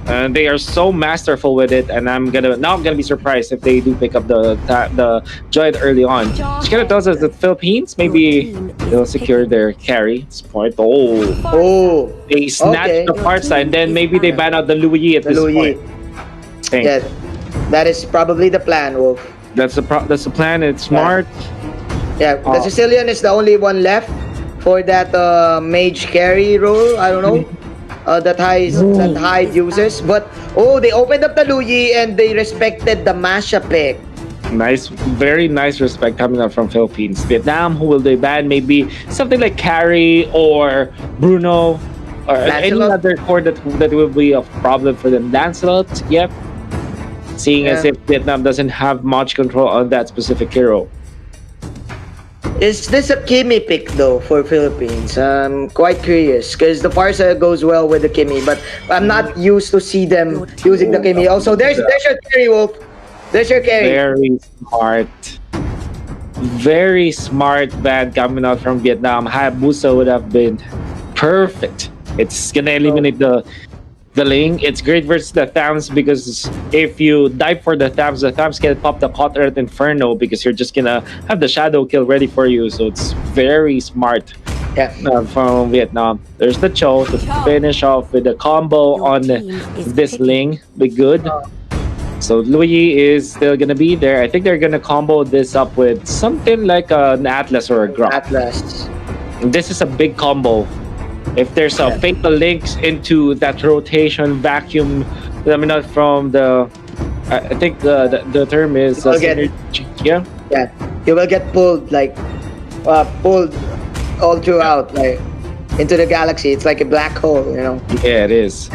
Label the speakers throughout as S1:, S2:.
S1: They are so masterful with it, and I'm gonna be surprised if they do pick up the joint early on. Which kind of tells us that Philippines maybe they'll secure their carry point. Oh,
S2: Oh,
S1: they snatch
S2: okay.
S1: the far side, then maybe they ban out the Louis at
S2: The
S1: this
S2: Louis.
S1: point. Think.
S2: Yeah, that is probably the plan, Wolf.
S1: That's the plan. It's smart.
S2: Yeah, the Sicilian is the only one left for that mage carry role. I don't know. That Hyde uses. But they opened up the Luyi and they respected the Masha pick.
S1: Nice, very nice respect coming out from Philippines. Vietnam, who will they ban? Maybe something like Carry or Bruno or any
S2: Lancelot?
S1: other core that will be a problem for them. Lancelot, yep. Seeing as if Vietnam doesn't have much control on that specific hero.
S2: Is this a Kimi pick though for Philippines? I'm quite curious because the Parsa goes well with the Kimi, but I'm not used to see them using the Kimi. Also, there's your carry, Wolf. There's your carry.
S1: Very smart ban coming out from Vietnam. Hayabusa would have been perfect. It's gonna eliminate the lane. It's great versus the Thams because if you dive for the Thams can pop the Hot Earth Inferno because you're just gonna have the shadow kill ready for you. So it's very smart from Vietnam. There's the Cho to finish off with a combo on this Ling. Be good. So Louis is still gonna be there. I think they're gonna combo this up with something like an Atlas or a Grok.
S2: Atlas.
S1: This is a big combo. If there's a fatal links into that rotation vacuum, from the, I think the term is
S2: Yeah, you will get pulled pulled all throughout into the galaxy. It's like a black hole,
S1: Yeah, it is.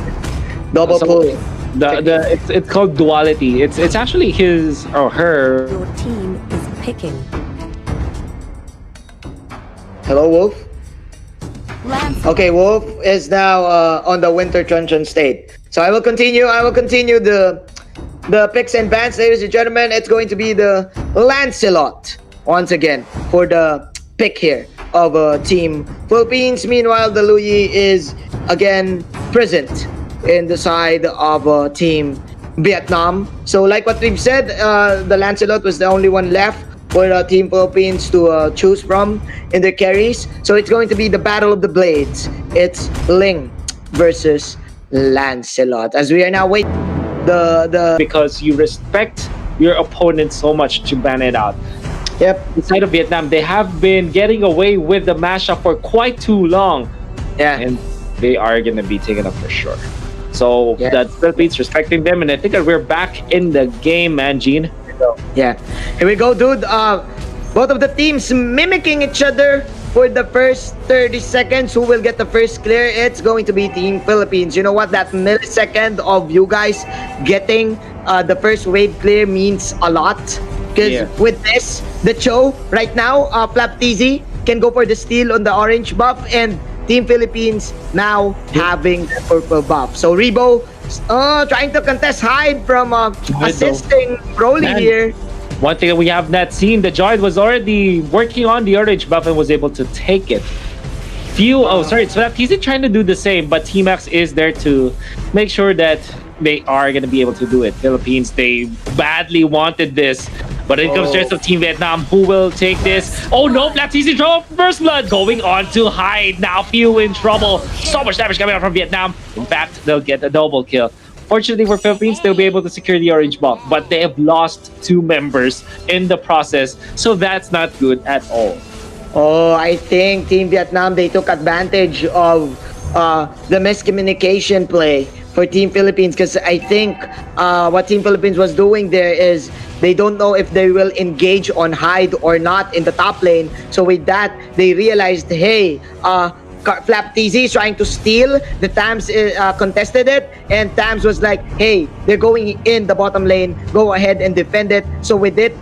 S2: Double pull.
S1: It's called duality. It's actually his or her.
S3: Your team is picking.
S2: Hello, Wolf. Okay, Wolf is now on the Winter Truncheon state. So I will continue the picks and bans, ladies and gentlemen. It's going to be the Lancelot once again for the pick here of Team Philippines. Meanwhile, the Louis is again present in the side of Team Vietnam. So like what we've said, the Lancelot was the only one left for Team Philippines to choose from in their carries. So it's going to be the Battle of the Blades. It's Ling versus Lancelot. As we are now waiting
S1: because you respect your opponent so much to ban it out.
S2: Yep.
S1: Inside of Vietnam, they have been getting away with the mashup for quite too long.
S2: Yeah.
S1: And they are going to be taken up for sure. So that's Philippines respecting them. And I think that we're back in the game, man, Gene.
S2: Yeah, here we go, dude. Both of the teams mimicking each other for the first 30 seconds. Who will get the first clear? It's going to be Team Philippines. You know what? That millisecond of you guys getting the first wave clear means a lot. Because with this, the Cho right now, Flaptizi can go for the steal on the orange buff, and Team Philippines now having the purple buff. So Rebo trying to contest Hyde from assisting Broly here.
S1: One thing that we have not seen, the Joy was already working on the orange buff and was able to take it. So he's trying to do the same, but T-Max is there to make sure that they are going to be able to do it. Philippines, they badly wanted this. But it comes just of Team Vietnam, who will take this. Oh no, Black Easy draw first blood going on to Hyde. Now few in trouble. So much damage coming out from Vietnam. In fact, they'll get a double kill. Fortunately for Philippines, they'll be able to secure the orange buff, but they have lost 2 members in the process, so that's not good at all.
S2: I think Team Vietnam, they took advantage of the miscommunication play for Team Philippines, because I think what Team Philippines was doing there is they don't know if they will engage on Hyde or not in the top lane. So with that, they realized, hey, Flap TZ is trying to steal. The Tams contested it, and Tams was like, hey, they're going in the bottom lane, go ahead and defend it. So with that,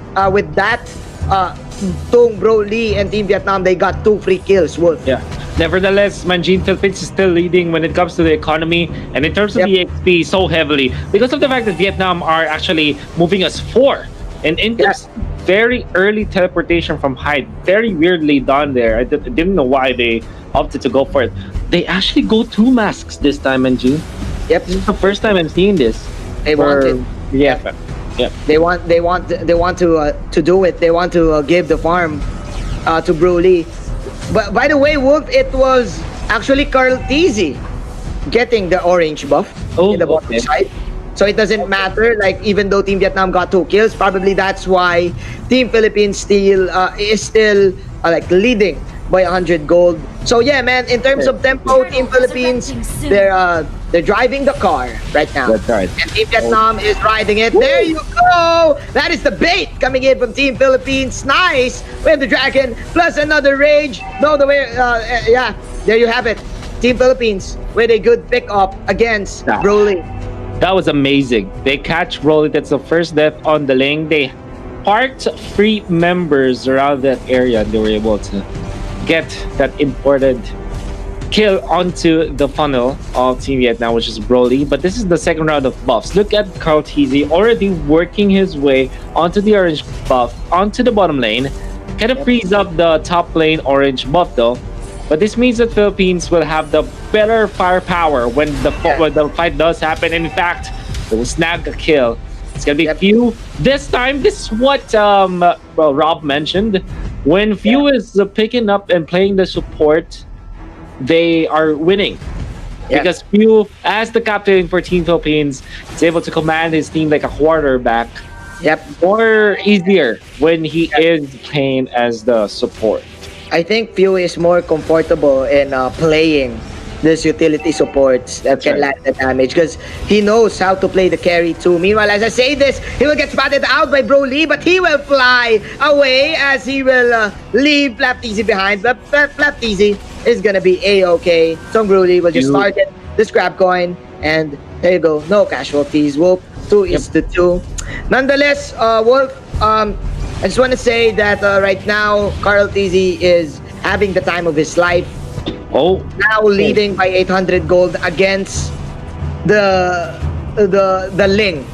S2: Tung, Broly, and Team Vietnam, they got 2 free kills. Wolf.
S1: Yeah. Nevertheless, Manjin Philippines is still leading when it comes to the economy and in terms of the XP so heavily because of the fact that Vietnam are actually moving us 4. And in this very early teleportation from Hyde, very weirdly done there. I didn't know why they opted to go for it. They actually go 2 masks this time, Manjin.
S2: Yep.
S1: This is the first time I'm seeing this.
S2: They want it.
S1: Yeah. Yeah.
S2: They want to do it. They want to give the farm to Broly. But by the way, Wolf, it was actually Carl Tizzy getting the orange buff in the bottom side. So it doesn't matter. Like, even though Team Vietnam got 2 kills, probably that's why Team Philippines still is still like leading by 100 gold. So yeah, man. In terms of tempo, Team Philippines, they're driving the car right now.
S1: That's right.
S2: And Team Vietnam is riding it. There you go. That is the bait coming in from Team Philippines. Nice. We have the dragon plus another rage. No, the way. Yeah. There you have it. Team Philippines with a good pick up against Broly.
S1: That was amazing. They catch Broly. That's the first death on the lane. They parked 3 members around that area, and they were able to get that important kill onto the funnel of Team Vietnam, which is Broly. But this is the second round of buffs. Look at Carl Tizzy already working his way onto the orange buff, onto the bottom lane. Kind of frees up the top lane orange buff though. But this means that Philippines will have the better firepower when the fight does happen. In fact, they will snag a kill. It's gonna be few. This time, this is what Rob mentioned. When few is picking up and playing the support, they are winning. Because few, as the captain for Team Philippines, is able to command his team like a quarterback. More easier when he is playing as the support.
S2: I think Pew is more comfortable in playing this utility supports that can land the damage because he knows how to play the carry too. Meanwhile, as I say this, he will get spotted out by Broly, but he will fly away as he will leave Flapteezy behind. But Flapteezy is gonna be a-okay. So Broly will just target the scrap coin, and there you go. No casualties. Wolf 2 is to 2. Nonetheless, Wolf, I just want to say that right now, Carl Tizzy is having the time of his life. Now leading by 800 gold against the Ling.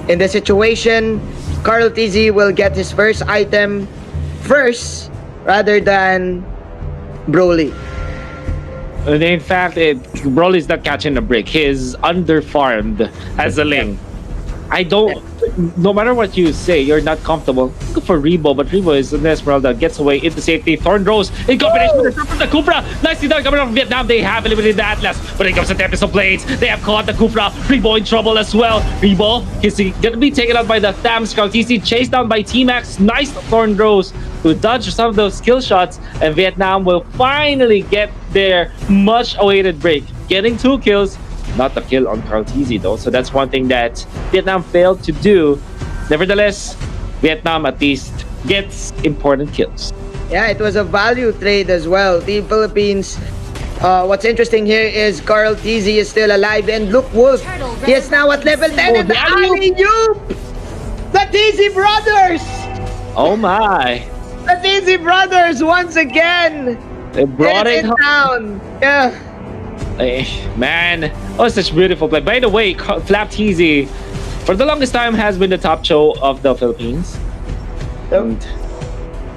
S2: In the situation, Carl Tizzy will get his first item first rather than Broly.
S1: In fact, Broly's not catching a break. He's underfarmed as a Ling. I don't. No matter what you say, you're not comfortable. Go for Rebo, but Rebo is the Esmeralda gets away into safety. Thorn Rose in combination with the from the Kufra. Nicely done coming from Vietnam. They have eliminated the Atlas, but it comes to Tempest of Blades. They have caught the Kufra. Rebo in trouble as well. Rebo is gonna be taken out by the Thams. TC chased down by T-Max. Nice Thorn Rose to dodge some of those skill shots, and Vietnam will finally get their much-awaited break, getting 2 kills. Not the kill on Carl Tizzy though, so that's one thing that Vietnam failed to do. Nevertheless, Vietnam at least gets important kills.
S2: Yeah, it was a value trade as well. Team Philippines, what's interesting here is Carl Tizzy is still alive, and look, Wolf, he is now at level 10 and the alley-oop! The Tizzy brothers!
S1: Oh my!
S2: The Tizzy brothers once again!
S1: They brought it
S2: down! Yeah.
S1: Man, oh, such beautiful play. By the way, Flapteezy, for the longest time, has been the top show of the Philippines. And,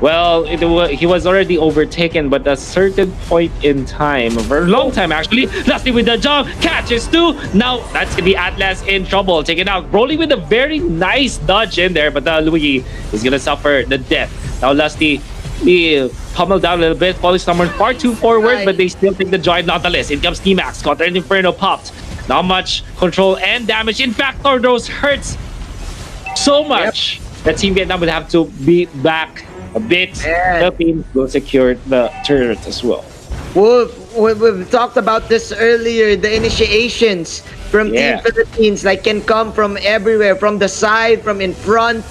S1: well, he was already overtaken, but at a certain point in time, for a long time actually, lastly with the jump, catches 2. Now, that's the Atlas in trouble. Taken out. Broly with a very nice dodge in there, but Louis is going to suffer the death. Now, lastly, he pummeled down a little bit, falling somewhere far too forward, but they still take the joy nonetheless. In comes T-Max, Counter and Inferno popped. Not much control and damage. In fact, Tordos hurts so much that Team Vietnam would have to be back a bit. Philippines will secure the turret as well.
S2: We've talked about this earlier. The initiations from Team Philippines can come from everywhere, from the side, from in front,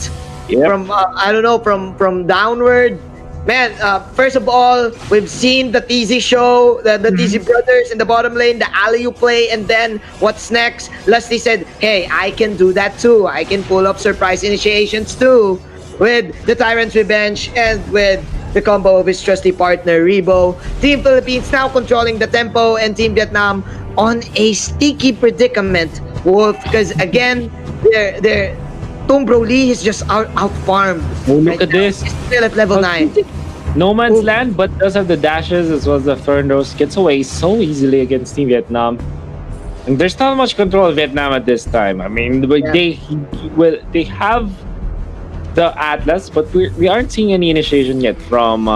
S2: from I don't know, from downward. Man, first of all, we've seen the TZ show, the TZ brothers in the bottom lane, the alley-oop play, and then what's next? Lusty said, hey, I can do that too. I can pull up surprise initiations too with the Tyrant's Revenge and with the combo of his trusty partner, Rebo. Team Philippines now controlling the tempo, and Team Vietnam on a sticky predicament, Wolf, because again, they're Tom Broly is just out-farmed.
S1: Oh, look at this.
S2: He's still at level 9.
S1: No man's land, but does have the dashes as well as the Thorn Rose. Gets away so easily against Team Vietnam. And there's not much control of Vietnam at this time. I mean, they have the Atlas, but we aren't seeing any initiation yet from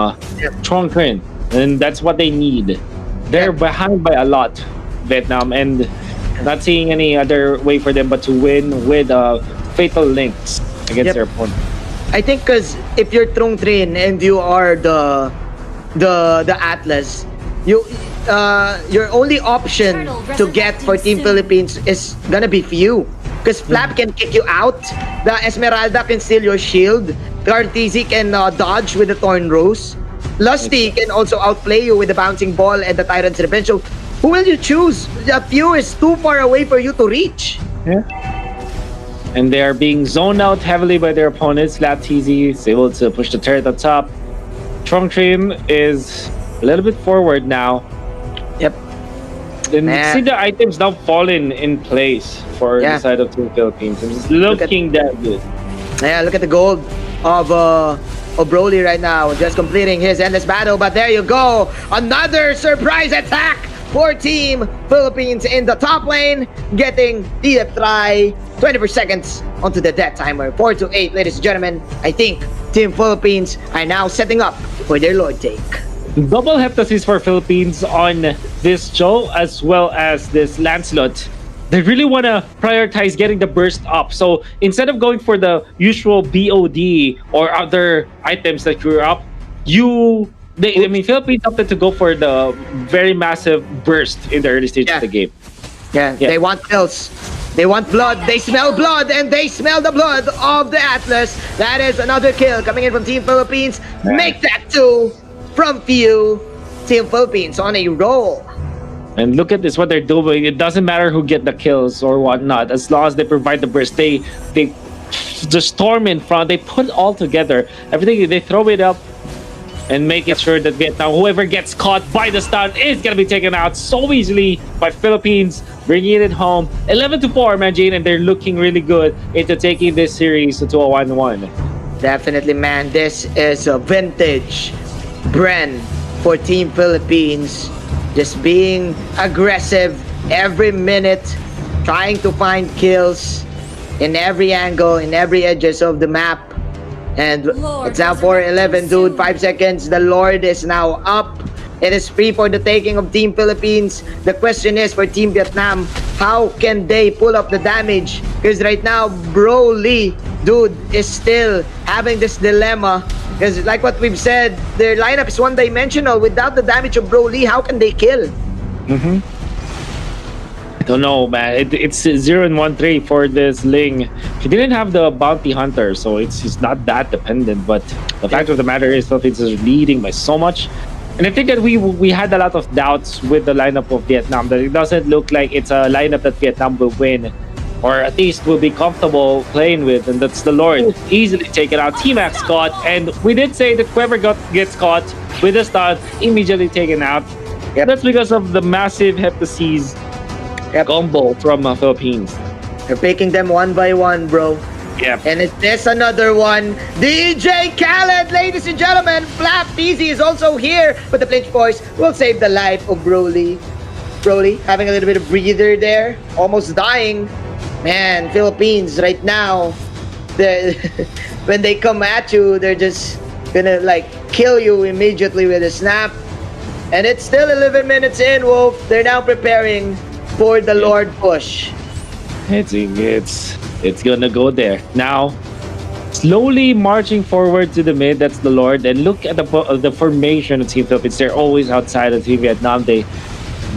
S1: Trong Krin, and that's what they need. They're behind by a lot, Vietnam, and not seeing any other way for them but to win with fatal links against their opponent.
S2: I think because if you're Trong Trin and you are the Atlas, your only option to get for Team Philippines is gonna be few. Because Flap can kick you out, the Esmeralda can steal your shield, the Arteezy can dodge with the Thorn Rose, Lusty can also outplay you with the Bouncing Ball and the Tyrant's Revenge. So who will you choose? The few is too far away for you to reach.
S1: Yeah. And they are being zoned out heavily by their opponents. Arteezy is able to push the turret up top. Trong Trim is a little bit forward now.
S2: Yep.
S1: And see the items now falling in place for the side of Team Philippines. It's looking that good.
S2: Yeah, look at the gold of Broly right now, just completing his endless battle. But there you go, another surprise attack for Team Philippines in the top lane, getting the try. 24 seconds onto the death timer. 4-8, ladies and gentlemen. I think Team Philippines are now setting up for their Lord take.
S1: Double heptasis for Philippines on this Joe as well as this Lancelot. They really want to prioritize getting the burst up. So instead of going for the usual BOD or other items that you're up, Philippines opted to go for the very massive burst in the early stage of the game.
S2: Yeah, they want kills. They want blood. They smell blood, and they smell the blood of the Atlas. That is another kill coming in from Team Philippines. Make that 2 from few. Team Philippines on a roll.
S1: And look at this, what they're doing. It doesn't matter who get the kills or whatnot. As long as they provide the burst, they just storm in front. They put it all together. Everything, they throw it up and make it sure that Vietnam, whoever gets caught by the stun is going to be taken out so easily by Philippines, bringing it home. 11-4, Manjin, and they're looking really good into taking this series to a 1-1.
S2: Definitely, man. This is a vintage Bren for Team Philippines. Just being aggressive every minute, trying to find kills in every angle, in every edges of the map. And it's now 4-11, dude. 5 seconds. The Lord is now up. It is free for the taking of Team Philippines. The question is for Team Vietnam, how can they pull up the damage? Because right now, Broly, dude, is still having this dilemma. Because like what we've said, their lineup is one-dimensional. Without the damage of Broly, how can they kill?
S1: I don't know, man. It's 0-1-3 for this Ling. He didn't have the bounty hunter, so it's not that dependent. But the fact of the matter is, Philippines is leading by so much. And I think that we had a lot of doubts with the lineup of Vietnam, that it doesn't look like it's a lineup that Vietnam will win, or at least will be comfortable playing with, and that's the Lord. Easily taken out. T-Max caught, and we did say that whoever gets caught with a stun, immediately taken out. That's because of the massive heptasis combo from Philippines.
S2: They're picking them one by one, bro.
S1: Yep.
S2: And is this another one? DJ Khaled, ladies and gentlemen. Flap Easy is also here, but the Flinch Boys will save the life of Broly. Broly having a little bit of breather there, almost dying. Man, Philippines right now, when they come at you, they're just gonna like kill you immediately with a snap. And it's still 11 minutes in, Wolf. They're now preparing for the Lord push.
S1: It's gonna go there now. Slowly marching forward to the mid. That's the Lord. And look at the formation of Team Philippines. They're always outside of Team Vietnam. They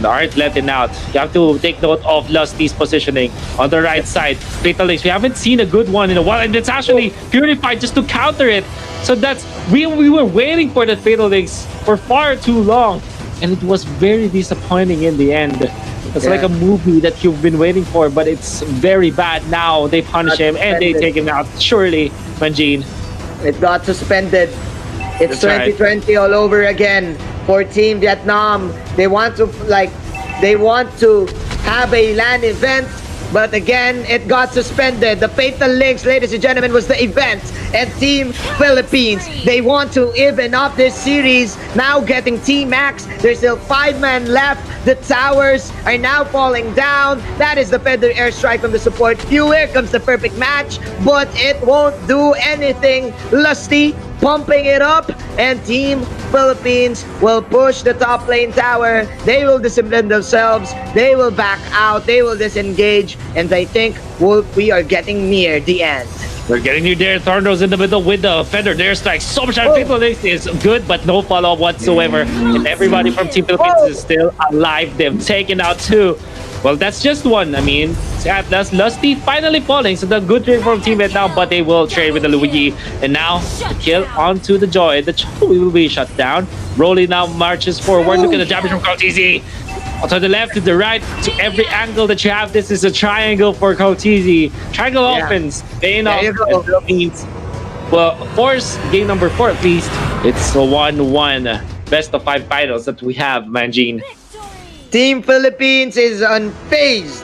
S1: aren't letting out. You have to take note of Lusty's positioning on the right side. Fatal Links. We haven't seen a good one in a while, and it's actually Purified just to counter it. So that's we were waiting for the Fatal Links for far too long, and it was very disappointing in the end. It's like a movie that you've been waiting for, but it's very bad now. They punish him and they take him out. Surely, Manjin.
S2: It got suspended. It's
S1: That's
S2: 2020 all over again for Team Vietnam. They want to have a LAN event, but again, it got suspended. The Fatal Links, ladies and gentlemen, was the event. And Team Philippines, they want to even up this series, now getting Team Max. There's still 5 men left. The towers are now falling down. That is the Feather Airstrike from the support. Here comes the perfect match, but it won't do anything. Lusty pumping it up, and Team Philippines will push the top lane tower. They will discipline themselves. They will back out. They will disengage, and I think we are getting near the end.
S1: We're getting near there. Thornrose in the middle with the Feather Airstrike. So much people is good, but no follow-up whatsoever. And everybody from Team Philippines is still alive. They've taken out 2. Well, that's just 1. I mean, that's Lusty finally falling. So the good trade from Team Red now, but they will trade with the Luigi. And now the kill onto the Joy. The Joy will be shut down. Rolly now marches forward. Look at the damage from Coutezi. To the left, to the right, to every angle that you have. This is a triangle for Coutezi. Triangle offense. Paying off. Philippines. Well, force game number 4 at least. It's a 1-1. Best of 5 finals that we have, Manjin.
S2: Team Philippines is unfazed